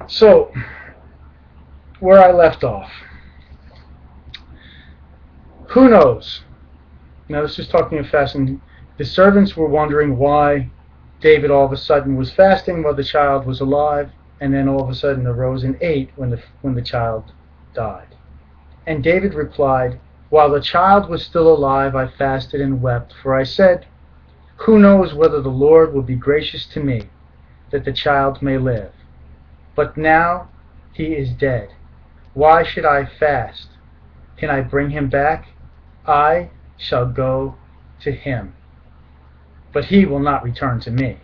So, where I left off. Who knows? Now, this is talking of fasting. The servants were wondering why David all of a sudden was fasting while the child was alive, and then all of a sudden arose and ate when the child died. And David replied, "While the child was still alive, I fasted and wept, for I said, 'Who knows whether the Lord will be gracious to me, that the child may live?' But now he is dead. Why should I fast? Can I bring him back? I shall go to him, but he will not return to me."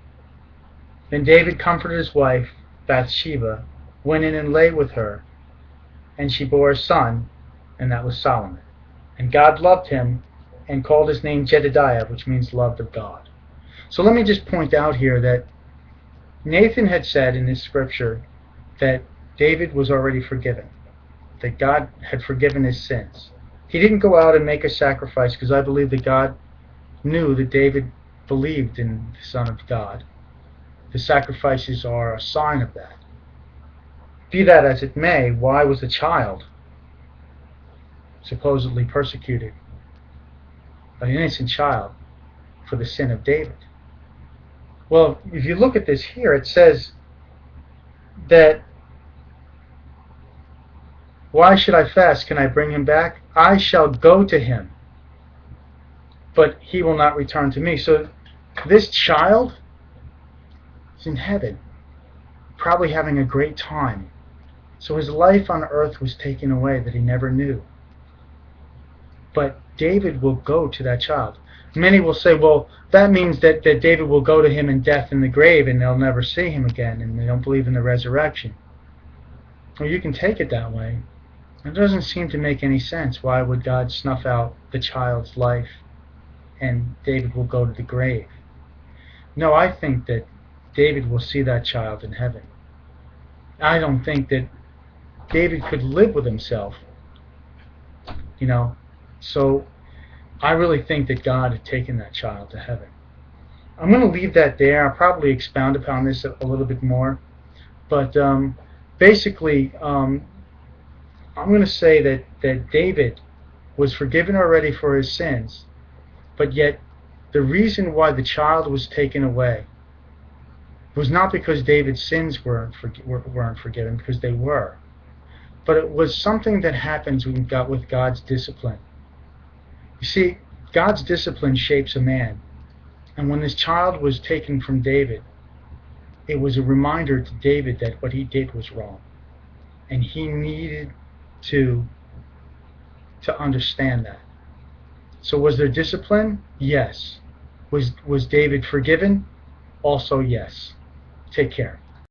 Then David comforted his wife, Bathsheba, went in and lay with her, and she bore a son, and that was Solomon. And God loved him and called his name Jedediah, which means loved of God. So let me just point out here that Nathan had said in this scripture that David was already forgiven, that God had forgiven his sins. He didn't go out and make a sacrifice, because I believe that God knew that David believed in the Son of God. The sacrifices are a sign of that. Be that as it may, why was a child supposedly persecuted, an innocent child, for the sin of David? Well, if you look at this here, it says that, "Why should I fast? Can I bring him back? I shall go to him, but he will not return to me." So this child is in heaven, probably having a great time. So his life on earth was taken away that he never knew. But David will go to that child. Many will say, well, that means that David will go to him in death in the grave and they'll never see him again, and they don't believe in the resurrection. Well, you can take it that way. It doesn't seem to make any sense. Why would God snuff out the child's life and David will go to the grave? No, I think that David will see that child in heaven. I don't think that David could live with himself, so I really think that God had taken that child to heaven. I'm going to leave that there. I'll probably expound upon this a little bit more, but basically I'm going to say that David was forgiven already for his sins, but yet the reason why the child was taken away was not because David's sins weren't forgiven, because they were, but it was something that happens with God's discipline. You see, God's discipline shapes a man, and when this child was taken from David, it was a reminder to David that what he did was wrong, and he needed to understand that. So was there discipline? Yes. Was David forgiven? Also yes. Take care.